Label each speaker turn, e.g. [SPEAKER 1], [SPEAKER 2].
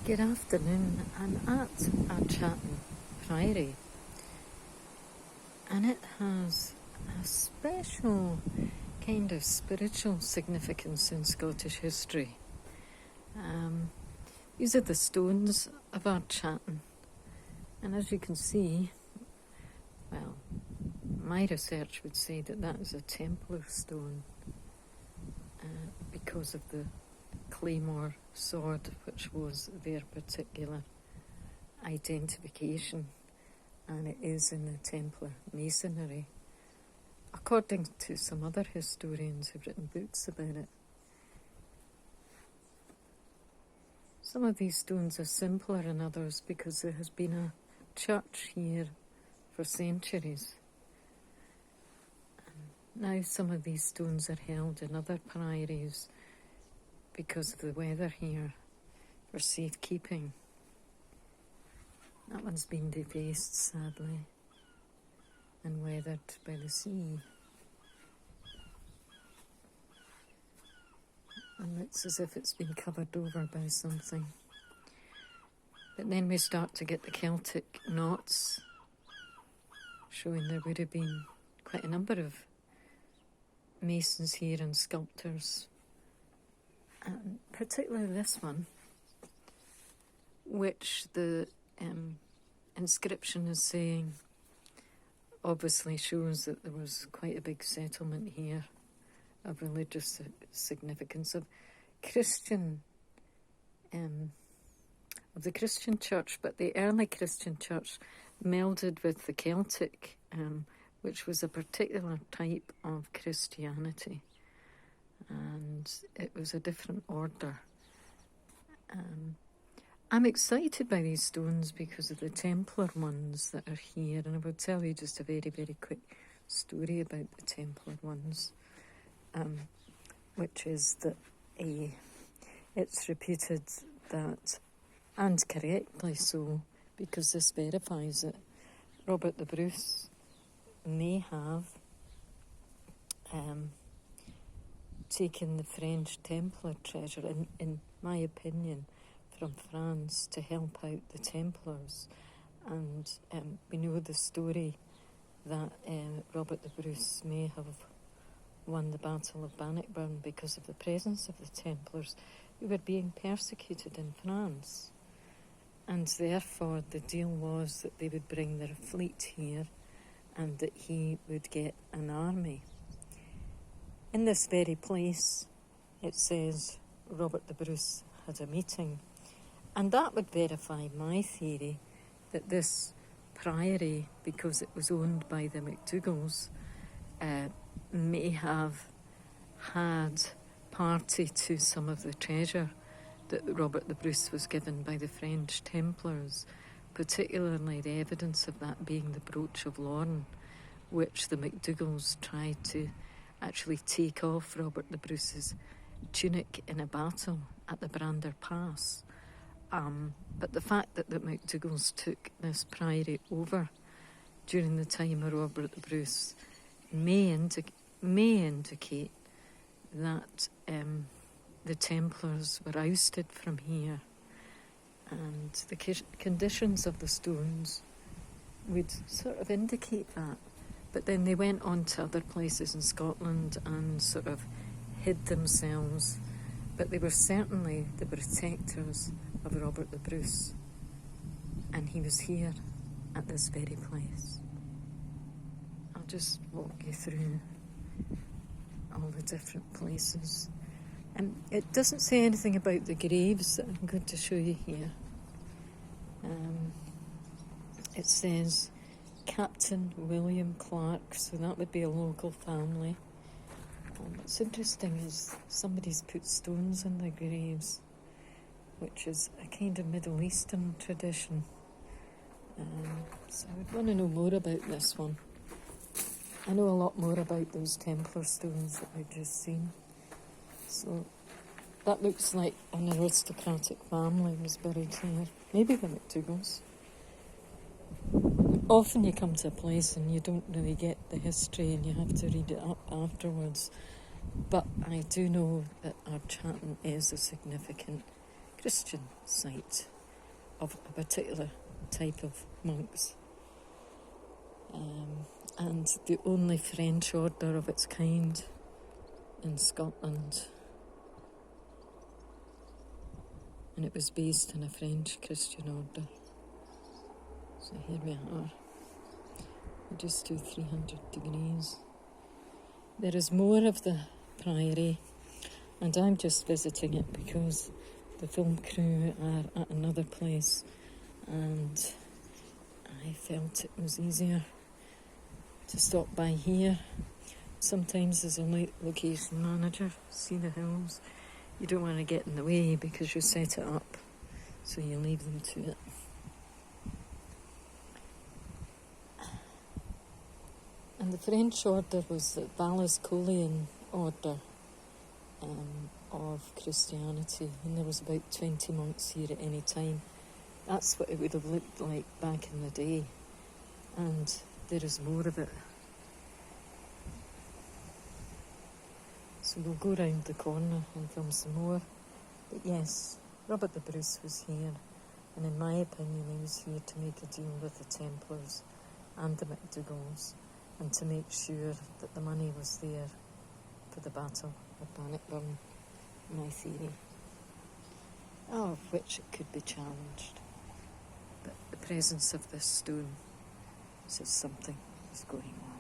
[SPEAKER 1] Good afternoon. I'm at Ardchattan Priory, and it has a special kind of spiritual significance in Scottish history. These are the stones of Ardchattan, and as you can see, well, my research would say that that is a Templar stone because of the claymore sword, which was their particular identification, and it is in the Templar masonry, according to some other historians who've written books about it. Some of these stones are simpler than others because there has been a church here for centuries. Now some of these stones are held in other priories because of the weather here for safekeeping. That one's been defaced, sadly, and weathered by the sea. And looks as if it's been covered over by something. But then we start to get the Celtic knots, showing there would have been quite a number of masons here and sculptors. And particularly this one, which the inscription is saying obviously shows that there was quite a big settlement here of religious significance, of Christian, of the Christian church, but the early Christian church melded with the Celtic, which was a particular type of Christianity. And it was a different order. I'm excited by these stones because of the Templar ones that are here, and I will tell you just a very, very quick story about the Templar ones, which is that it's reputed that, and correctly so, because this verifies it, Robert the Bruce may have taken the French Templar treasure, in my opinion, from France to help out the Templars. And we know the story that Robert the Bruce may have won the Battle of Bannockburn because of the presence of the Templars who were being persecuted in France. And therefore the deal was that they would bring their fleet here and that he would get an army. In this very place, it says Robert the Bruce had a meeting, and that would verify my theory that this priory, because it was owned by the MacDougals, may have had party to some of the treasure that Robert the Bruce was given by the French Templars, particularly the evidence of that being the brooch of Lorne, which the MacDougals tried to actually take off Robert the Bruce's tunic in a battle at the Brander Pass. But the fact that the MacDougals took this priory over during the time of Robert the Bruce may indicate that the Templars were ousted from here, and the conditions of the stones would sort of indicate that. But then they went on to other places in Scotland and sort of hid themselves. But they were certainly the protectors of Robert the Bruce. And he was here at this very place. I'll just walk you through all the different places. It doesn't say anything about the graves that I'm going to show you here. It says Captain William Clark, so that would be a local family. What's interesting is somebody's put stones in their graves, which is a kind of Middle Eastern tradition. So I would want to know more about this one. I know a lot more about those Templar stones that we've just seen. So that looks like an aristocratic family was buried here. Maybe the MacDougals. Often you come to a place and you don't really get the history and you have to read it up afterwards. But I do know that Ardchattan is a significant Christian site. of a particular type of monks. And the only French order of its kind in Scotland. And it was based on a French Christian order. So here we are. We just do 300 degrees. There is more of the priory, and I'm just visiting it because the film crew are at another place, and I felt it was easier to stop by here. Sometimes as a location manager, see the hills, you don't want to get in the way because you set it up, so you leave them to it. And the French order was the Valescolian order of Christianity, and there was about 20 monks here at any time. That's what it would have looked like back in the day, and there is more of it. So we'll go round the corner and film some more. But yes, Robert the Bruce was here, and in my opinion he was here to make a deal with the Templars and the MacDougals, and to make sure that the money was there for the Battle of Bannockburn, my theory, of which it could be challenged. But the presence of this stone says something is going on.